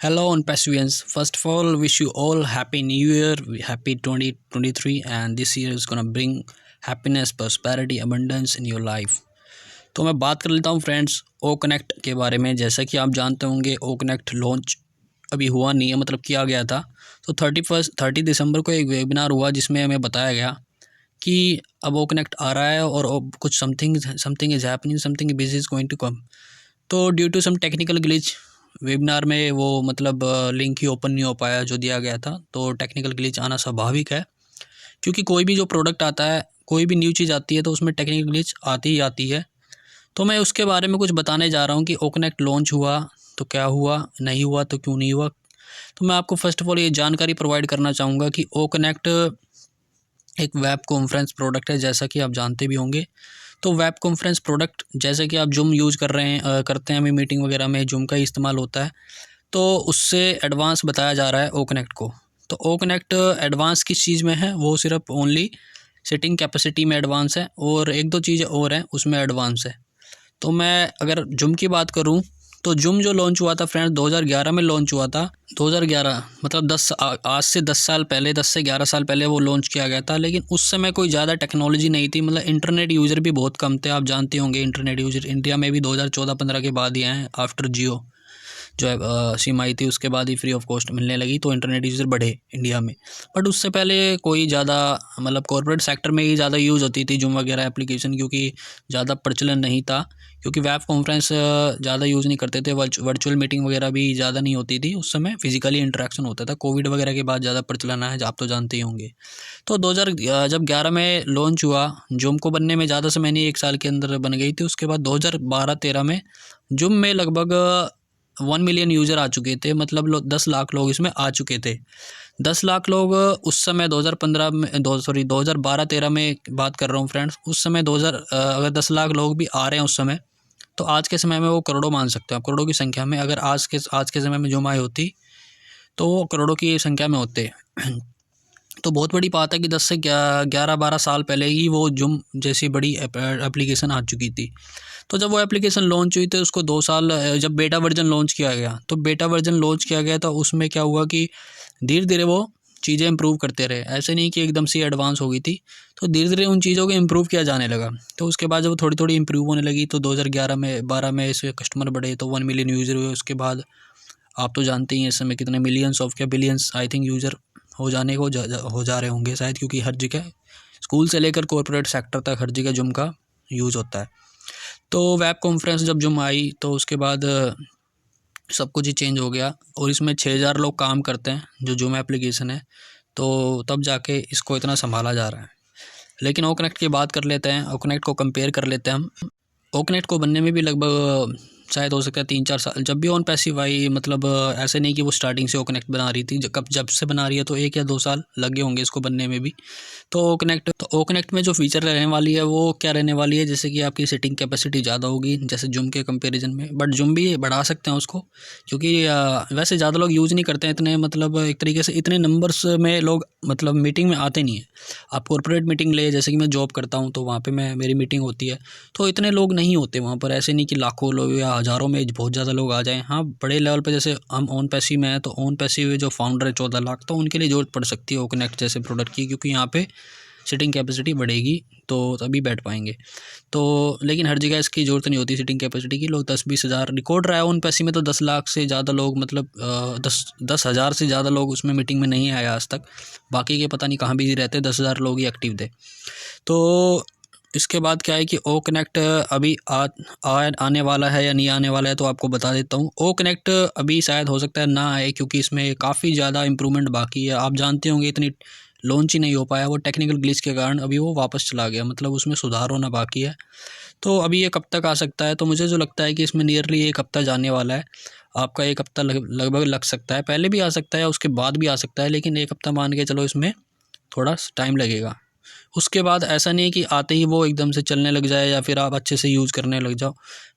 Hello, Unpassivians. First of all, wish you all happy New Year, happy 2023, and this year is gonna bring happiness, prosperity, abundance in your life. तो मैं बात कर लेता हूँ friends ओ connect के बारे में। जैसा कि आप जानते होंगे ओ कनेक्ट लॉन्च अभी हुआ नहीं है, मतलब किया गया था। तो 30 दिसंबर को एक वेबिनार हुआ जिसमें हमें बताया गया कि अब ओ कनेक्ट आ रहा है और कुछ something something is happening, something big is going to come. तो due to some technical glitch webinar में वो मतलब लिंक ही ओपन नहीं हो पाया जो दिया गया था। तो टेक्निकल ग्लिच आना स्वाभाविक है, क्योंकि कोई भी जो प्रोडक्ट आता है, कोई भी न्यू चीज़ आती है तो उसमें टेक्निकल ग्लिच आती ही आती है। तो मैं उसके बारे में कुछ बताने जा रहा हूँ कि ओ कनेक्ट लॉन्च हुआ तो क्या हुआ, नहीं हुआ तो क्यों नहीं हुआ। तो मैं आपको फ़र्स्ट ऑफ़ ऑल ये जानकारी प्रोवाइड करना चाहूँगा कि ओ कनेक्ट एक वेब कॉन्फ्रेंस प्रोडक्ट है, जैसा कि आप जानते भी होंगे। तो वेब कॉन्फ्रेंस प्रोडक्ट जैसे कि आप जूम यूज़ कर रहे हैं, करते हैं, हमें मीटिंग वगैरह में जूम का ही इस्तेमाल होता है। तो उससे एडवांस बताया जा रहा है ओ कनेक्ट को। तो ओ कनेक्ट एडवांस किस चीज़ में है, वो सिर्फ ओनली सिटिंग कैपेसिटी में एडवांस है, और एक दो चीज़ें और हैं उसमें एडवांस है। तो मैं अगर जूम की बात करूं तो जूम जो लॉन्च हुआ था फ्रेंड्स 2011 में लॉन्च हुआ था। 2011 मतलब आज से 10 साल पहले, 10 से 11 साल पहले वो लॉन्च किया गया था। लेकिन उस समय कोई ज़्यादा टेक्नोलॉजी नहीं थी, मतलब इंटरनेट यूज़र भी बहुत कम थे। आप जानते होंगे इंटरनेट यूज़र इंडिया में भी 2014-15 के बाद ही आए हैं, आफ्टर जियो जो है सिम आई थी उसके बाद ही फ्री ऑफ कॉस्ट मिलने लगी, तो इंटरनेट यूज़र बढ़े इंडिया में। बट उससे पहले कोई ज़्यादा मतलब कॉर्पोरेट सेक्टर में ही ज़्यादा यूज़ होती थी जूम वगैरह एप्लीकेशन, क्योंकि ज़्यादा प्रचलन नहीं था। क्योंकि वेब कॉन्फ्रेंस ज़्यादा यूज़ नहीं करते थे, वर्चुअल मीटिंग वगैरह भी ज़्यादा नहीं होती थी उस समय, फिजिकली इंटरेक्शन होता था। कोविड वगैरह के बाद ज़्यादा प्रचलन है, आप तो जानते ही होंगे। तो 2000 जब 11 में लॉन्च हुआ, जूम को बनने में ज़्यादा समय नहीं, 1 साल के अंदर बन गई थी। उसके बाद 2012-13 में जूम में लगभग 1 मिलियन यूज़र आ चुके थे, मतलब 10 लाख लोग इसमें आ चुके थे। 10 लाख लोग उस समय 2015 में 2012-13 में बात कर रहा हूँ फ्रेंड्स। उस समय अगर 10 लाख लोग भी आ रहे हैं उस समय, तो आज के समय में वो करोड़ों मान सकते हैं आप, करोड़ों की संख्या में। अगर आज के समय में जूम आई होती तो वो करोड़ों की संख्या में होते। तो बहुत बड़ी बात है कि 10 से 11-12 साल पहले ही वो जूम जैसी बड़ी एप्लीकेशन आ चुकी थी। तो जब वो एप्लीकेशन लॉन्च हुई तो उसको 2 साल जब बेटा वर्जन लॉन्च किया गया, तो बेटा वर्जन लॉन्च किया गया तो उसमें क्या हुआ कि धीरे-धीरे वो चीज़ें इम्प्रूव करते रहे। ऐसे नहीं कि एकदम से एडवांस हो गई थी, तो धीरे-धीरे उन चीज़ों को इम्प्रूव किया जाने लगा। तो उसके बाद जब थोड़ी-थोड़ी इम्प्रूव होने लगी तो 2011 में 12 में इसके कस्टमर बढ़े तो 1 मिलियन यूज़र हुए। उसके बाद आप तो जानते ही हैं इस समय कितने मिलियंस ऑफ क्या बिलियंस आई थिंक यूज़र हो जाने को हो जा रहे होंगे शायद, क्योंकि हर जगह स्कूल से लेकर कॉर्पोरेट सेक्टर तक हर जगह जूम का यूज़ होता है। तो वेब कॉन्फ्रेंस जब जूम आई तो उसके बाद सब कुछ ही चेंज हो गया, और इसमें 6000 लोग काम करते हैं जो जूम एप्लीकेशन है। तो तब जाके इसको इतना संभाला जा रहा है। लेकिन ओ कनेक्ट की बात कर लेते हैं, ओ कनेक्ट को कंपेयर कर लेते हैं हम। ओ कनेक्ट को बनने में भी लगभग शायद हो सकता है 3-4 साल। जब भी ऑन पैसिव आई, मतलब ऐसे नहीं कि वो स्टार्टिंग से ओ कनेक्ट बना रही थी, जब से बना रही है तो 1 या 2 साल लगे होंगे इसको बनने में भी। तो ओ कनेक्ट में जो फीचर रहने वाली है वो क्या रहने वाली है, जैसे कि आपकी सेटिंग कैपेसिटी ज़्यादा होगी जैसे जूम के कंपैरिजन में। बट जूम भी बढ़ा सकते हैं उसको, क्योंकि वैसे ज़्यादा लोग यूज़ नहीं करते हैं इतने, मतलब एक तरीके से इतने नंबर्स में लोग मतलब मीटिंग में आते नहीं हैं। आप कॉर्पोरेट मीटिंग ले, जैसे कि मैं जॉब करता हूँ तो वहाँ पे मेरी मीटिंग होती है, तो इतने लोग नहीं होते वहाँ पर। ऐसे नहीं कि लाखों लोग या हज़ारों में बहुत ज़्यादा लोग आ जाएँ। हाँ, बड़े लेवल पे जैसे हम ओन पैसिव में हैं, तो ओन पैसिव जो फाउंडर है 14 लाख, तो उनके लिए ज़रूरत पड़ सकती है ओ कनेक्ट जैसे प्रोडक्ट की, क्योंकि यहाँ पे सीटिंग कैपेसिटी बढ़ेगी तो तभी बैठ पाएंगे। तो लेकिन हर जगह इसकी ज़रूरत नहीं होती सीटिंग कैपेसिटी की। लोग 10-20 हज़ार रिकॉर्ड रहा है ओन पैसिव में, तो 10 लाख से ज़्यादा लोग, मतलब 10,000 से ज़्यादा लोग उसमें मीटिंग में नहीं आए आज तक। बाकी के पता नहीं कहाँ बिजी रहते, 10,000 लोग ही एक्टिव थे। तो इसके बाद क्या है कि ओ कनेक्ट अभी आने वाला है या नहीं आने वाला है, तो आपको बता देता हूँ। ओ कनेक्ट अभी शायद हो सकता है ना आए, क्योंकि इसमें काफ़ी ज़्यादा इम्प्रूवमेंट बाकी है। आप जानते होंगे इतनी लॉन्च ही नहीं हो पाया, वो टेक्निकल ग्लिच के कारण अभी वो वापस चला गया, मतलब उसमें सुधार होना बाकी है। तो अभी ये कब तक आ सकता है, तो मुझे जो लगता है कि इसमें नियरली 1 हफ्ता जाने वाला है। आपका 1 हफ्ता लगभग लग सकता है, पहले भी आ सकता है उसके बाद भी आ सकता है, लेकिन 1 हफ्ता मान के चलो इसमें थोड़ा टाइम लगेगा। उसके बाद ऐसा नहीं है कि आते ही वो एकदम से चलने लग जाए या फिर आप अच्छे से यूज़ करने लग जाओ,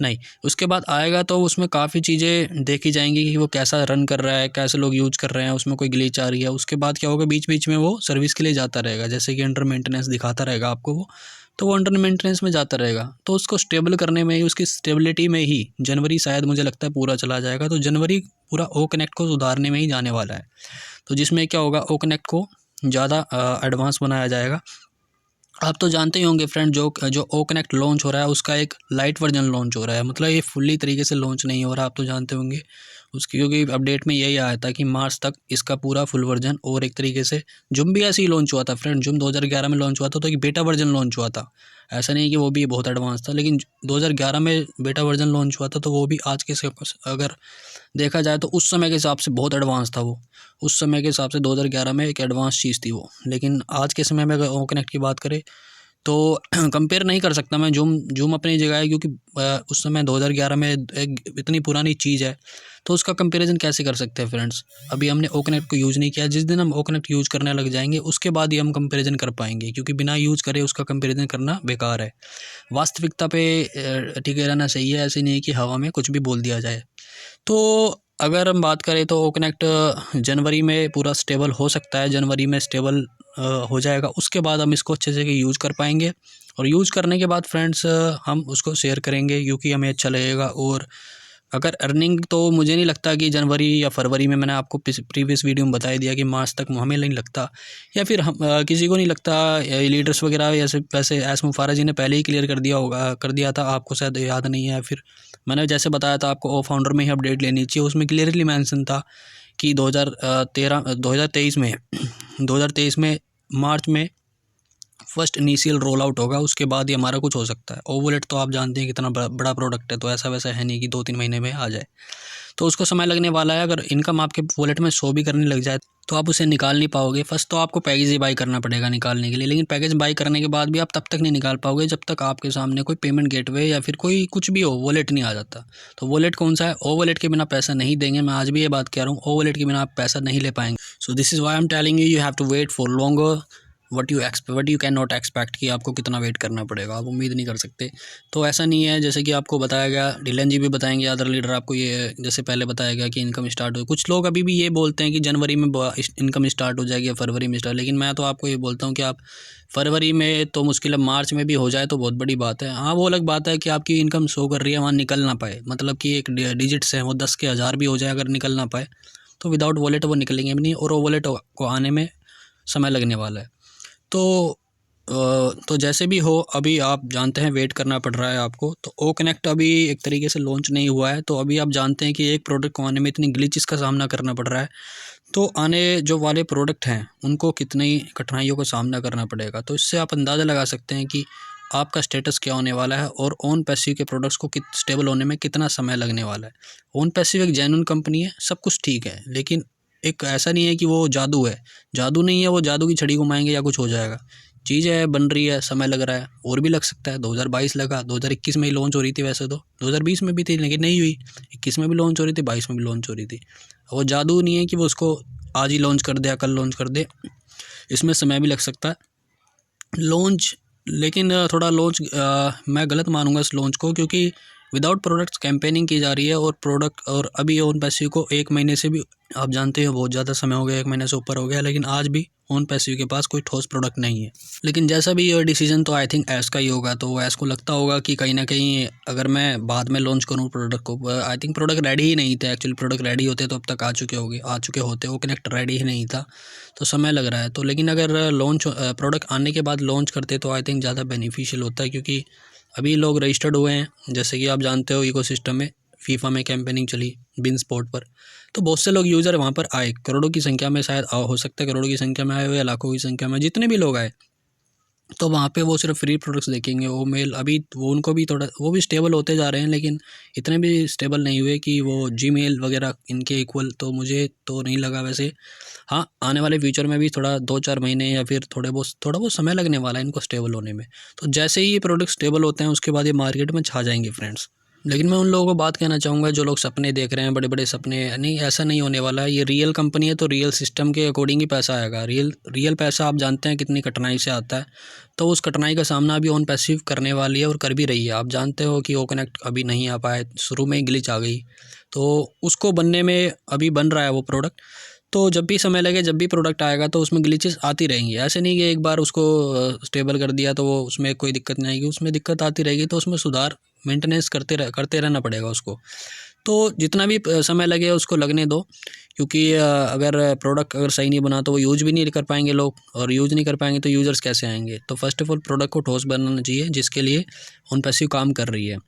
नहीं। उसके बाद आएगा तो उसमें काफ़ी चीज़ें देखी जाएंगी कि वो कैसा रन कर रहा है, कैसे लोग यूज़ कर रहे हैं, उसमें कोई ग्लिच आ रही है। उसके बाद क्या होगा, बीच बीच में वो सर्विस के लिए जाता रहेगा, जैसे कि अंडर मेंटेनेंस दिखाता रहेगा आपको वो। तो वो अंडर मेंटेनेंस में जाता रहेगा। तो उसको स्टेबल करने में ही, उसकी स्टेबिलिटी में ही जनवरी शायद मुझे लगता है पूरा चला जाएगा। तो जनवरी पूरा ओ कनेक्ट को सुधारने में ही जाने वाला है। तो जिसमें क्या होगा, ओ कनेक्ट को ज़्यादा एडवांस बनाया जाएगा। आप तो जानते ही होंगे फ्रेंड, जो ओ कनेक्ट लॉन्च हो रहा है उसका एक लाइट वर्जन लॉन्च हो रहा है, मतलब ये फुल्ली तरीके से लॉन्च नहीं हो रहा। आप तो जानते होंगे उसकी, क्योंकि अपडेट में यही आया था कि मार्च तक इसका पूरा फुल वर्जन, और एक तरीके से जुम भी ऐसे ही लॉन्च हुआ था फ्रेंड। जुम 2011 में लॉन्च हुआ था, तो एक बेटा वर्जन लॉन्च हुआ था। ऐसा नहीं कि वो भी बहुत एडवांस था, लेकिन 2011 में बेटा वर्जन लॉन्च हुआ था, तो वो भी आज के अगर देखा जाए तो उस समय के हिसाब से बहुत एडवांस था वो। उस समय के हिसाब से 2011 में एक एडवांस चीज़ थी वो। लेकिन आज के समय में अगर ओ कनेक्ट की बात करें तो कंपेयर नहीं कर सकता मैं। जूम जूम अपनी जगह है, क्योंकि उस समय 2011 में एक इतनी पुरानी चीज़ है, तो उसका कंपैरिजन कैसे कर सकते हैं फ्रेंड्स। अभी हमने ओ कनेक्ट को यूज़ नहीं किया, जिस दिन हम ओ कनेक्ट यूज़ करने लग जाएंगे उसके बाद ही हम कंपैरिजन कर पाएंगे, क्योंकि बिना यूज़ करे उसका कंपैरिजन करना बेकार है। वास्तविकता पे टिके रहना चाहिए, ऐसे नहीं कि हवा में कुछ भी बोल दिया जाए। तो अगर हम बात करें तो ओ कनेक्ट जनवरी में पूरा स्टेबल हो सकता है, जनवरी में स्टेबल हो जाएगा। उसके बाद हम इसको अच्छे से यूज़ कर पाएंगे, और यूज़ करने के बाद फ्रेंड्स हम उसको शेयर करेंगे, क्योंकि हमें अच्छा लगेगा। और अगर अर्निंग, तो मुझे नहीं लगता कि जनवरी या फरवरी में, मैंने आपको प्रीवियस वीडियो में बता ही दिया कि मार्च तक हमें नहीं लगता, या फिर हम किसी को नहीं लगता, लीडर्स वगैरह ऐसे वैसे एस मुफारा जी ने पहले ही क्लियर कर दिया होगा, कर दिया था, आपको शायद याद नहीं है। फिर मैंने जैसे बताया था आपको, ओ फाउंडर में ही अपडेट लेनी चाहिए, उसमें क्लियरली मेंशन था कि 2023 में 2023 में मार्च में फर्स्ट इनिशियल रोल आउट होगा, उसके बाद ही हमारा कुछ हो सकता है। ओ वॉलेट तो आप जानते हैं कितना बड़ा प्रोडक्ट है, तो ऐसा वैसा है नहीं कि 2-3 महीने में आ जाए, तो उसको समय लगने वाला है। अगर इनकम आपके वॉलेट में शो भी करने लग जाए तो आप उसे निकाल नहीं पाओगे। फर्स्ट तो आपको पैकेज ही बाई करना पड़ेगा निकालने के लिए, लेकिन पैकेज बाई करने के बाद भी आप तब तक नहीं निकाल पाओगे जब तक आपके सामने कोई पेमेंट गेटवे या फिर कोई कुछ भी हो, वॉलेट नहीं आ जाता। तो वॉलेट कौन सा है, ओ वॉलेट के बिना पैसा नहीं देंगे। मैं आज भी ये बात कह रहा हूँ, ओ वॉलेट के बिना आप पैसा नहीं ले पाएंगे। So this is why I am telling you, you have to wait for longer what you can not expect, कि आपको कितना वेट करना पड़ेगा, आप उम्मीद नहीं कर सकते। तो ऐसा नहीं है, जैसे कि आपको बताया गया, डीलन जी भी बताएंगे, अदर लीडर आपको ये जैसे पहले बताया गया कि इनकम स्टार्ट हो। कुछ लोग अभी भी ये बोलते हैं कि जनवरी में इनकम स्टार्ट हो जाएगी या फरवरी में स्टार्ट, लेकिन मैं तो आपको ये बोलता हूँ कि आप फरवरी में तो मुश्किल है, मार्च में भी हो जाए तो बहुत बड़ी बात है। हाँ, वो अलग बात है कि आपकी इनकम शो कर रही है, वहाँ निकल ना पाए, मतलब कि एक डिजिट्स हैं वो 10 के 1000 भी हो जाए, अगर निकल ना पाए तो विदाउट वॉलेट वो निकलेंगे भी नहीं, और वो वॉलेट को आने में समय लगने वाला है। तो तो जैसे भी हो, अभी आप जानते हैं वेट करना पड़ रहा है आपको। तो ओ कनेक्ट अभी एक तरीके से लॉन्च नहीं हुआ है, तो अभी आप जानते हैं कि एक प्रोडक्ट को आने में इतनी ग्लिचेस का सामना करना पड़ रहा है, तो आने जो वाले प्रोडक्ट हैं उनको कितनी कठिनाइयों का सामना करना पड़ेगा। तो इससे आप अंदाज़ा लगा सकते हैं कि आपका स्टेटस क्या होने वाला है, और ऑन पैसिव के प्रोडक्ट्स को स्टेबल होने में कितना समय लगने वाला है। ऑन पैसिव एक जेन्युइन कंपनी है, सब कुछ ठीक है, लेकिन एक ऐसा नहीं है कि वो जादू है। जादू नहीं है, वो जादू की छड़ी घुमाएंगे या कुछ हो जाएगा। चीज़ है, बन रही है, समय लग रहा है, और भी लग सकता है। 2022 लगा, 2021 में ही लॉन्च हो रही थी, वैसे तो 2020 में भी थी लेकिन नहीं हुई, 21 में भी लॉन्च हो रही थी, 22 में भी लॉन्च हो रही थी। वो जादू नहीं है कि वो उसको आज ही लॉन्च कर दे या कल लॉन्च कर दे, इसमें समय भी लग सकता है लॉन्च। लेकिन थोड़ा लॉन्च मैं गलत मानूंगा इस लॉन्च को, क्योंकि विदाउट प्रोडक्ट्स कैंपेनिंग की जा रही है, और प्रोडक्ट, और अभी ओन पैसिव को 1 महीने से भी, आप जानते हो बहुत ज़्यादा समय हो गया, 1 महीने से ऊपर हो गया, लेकिन आज भी ओन पैसिव के पास कोई ठोस प्रोडक्ट नहीं है। लेकिन जैसा भी ये डिसीजन, तो आई थिंक एस का ही होगा। तो एस को लगता होगा कि कहीं ना कहीं अगर मैं बाद में लॉन्च करूँ प्रोडक्ट को, आई थिंक प्रोडक्ट रेडी ही नहीं थे। एक्चुअली प्रोडक्ट रेडी होते तो अब तक आ चुके होते, वो कनेक्ट रेडी ही नहीं था, तो समय लग रहा है। तो लेकिन अगर लॉन्च प्रोडक्ट आने के बाद लॉन्च करते तो आई थिंक ज़्यादा बेनिफिशियल होता है, क्योंकि अभी लोग रजिस्टर्ड हुए हैं, जैसे कि आप जानते हो इकोसिस्टम में फीफा में कैंपेनिंग चली बिन स्पॉट पर, तो बहुत से लोग यूज़र वहाँ पर आए, करोड़ों की संख्या में, शायद हो सकता है करोड़ों की संख्या में आए हुए, लाखों की संख्या में, जितने भी लोग आए, तो वहाँ पे वो सिर्फ फ्री प्रोडक्ट्स देखेंगे। वो मेल अभी वो उनको भी थोड़ा, वो भी स्टेबल होते जा रहे हैं, लेकिन इतने भी स्टेबल नहीं हुए कि वो जीमेल वगैरह इनके इक्वल, तो मुझे तो नहीं लगा वैसे। हाँ, आने वाले फ्यूचर में भी थोड़ा 2-4 महीने या फिर थोड़ा बहुत समय लगने वाला है इनको स्टेबल होने में। तो जैसे ही ये प्रोडक्ट स्टेबल होते हैं उसके बाद ये मार्केट में छा जाएंगे फ्रेंड्स। लेकिन मैं उन लोगों को बात कहना चाहूँगा जो लोग सपने देख रहे हैं, बड़े बड़े सपने, नहीं, ऐसा नहीं होने वाला है। ये रियल कंपनी है, तो रियल सिस्टम के अकॉर्डिंग ही पैसा आएगा। रियल पैसा आप जानते हैं कितनी कठिनाई से आता है, तो उस कठिनाई का सामना अभी ऑन पैसिव करने वाली है और कर भी रही है। आप जानते हो कि ओ कनेक्ट अभी नहीं आ पाए, शुरू में ही ग्लिच आ गई, तो उसको बनने में अभी बन रहा है वो प्रोडक्ट। तो जब भी समय लगे, जब भी प्रोडक्ट आएगा तो उसमें ग्लिचेस आती रहेंगी। ऐसे नहीं कि एक बार उसको स्टेबल कर दिया तो वो उसमें कोई दिक्कत नहीं आएगी, उसमें दिक्कत आती रहेगी, तो उसमें सुधार मेंटेनेंस करते रहना पड़ेगा उसको। तो जितना भी समय लगे उसको लगने दो, क्योंकि अगर प्रोडक्ट अगर सही नहीं बना तो वो यूज भी नहीं कर पाएंगे लोग, और यूज नहीं कर पाएंगे तो यूज़र्स कैसे आएंगे। तो फर्स्ट ऑफ ऑल प्रोडक्ट को ठोस बनाना चाहिए, जिसके लिए ऑन पैसिव काम कर रही है।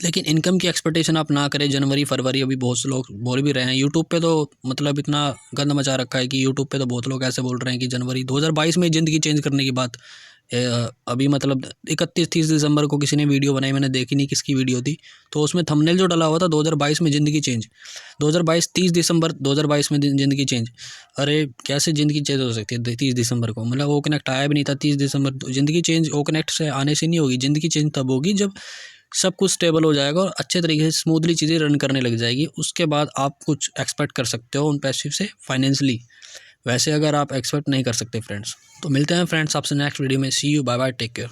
लेकिन इनकम की एक्सपेक्टेशन आप ना करें। जनवरी फरवरी अभी बहुत से लोग बोल भी रहे हैं यूट्यूब पे, तो मतलब इतना गंद मचा रखा है कि यूट्यूब पे तो बहुत लोग ऐसे बोल रहे हैं कि जनवरी 2022 में ज़िंदगी चेंज करने की बात। अभी मतलब 31-30 दिसंबर को किसी ने वीडियो बनाई, मैंने देखी नहीं किसकी वीडियो थी, तो उसमें थंबनेल जो डला हुआ था 2022 में ज़िंदगी चेंज, 2022 30 दिसंबर 2022 में ज़िंदगी चेंज। अरे कैसे ज़िंदगी चेंज हो सकती है 30 दिसंबर को? मतलब वो कनेक्ट आया भी नहीं था 30 दिसंबर। तो ज़िंदगी चेंज वो कनेक्ट से आने से नहीं होगी। ज़िंदगी चेंज तब होगी जब सब कुछ स्टेबल हो जाएगा और अच्छे तरीके से स्मूथली चीज़ें रन करने लग जाएगी। उसके बाद आप कुछ एक्सपेक्ट कर सकते हो उन पैसिव से फाइनेंशियली। वैसे अगर आप एक्सपेक्ट नहीं कर सकते फ्रेंड्स। तो मिलते हैं फ्रेंड्स आपसे नेक्स्ट वीडियो में। See you, bye bye, take care.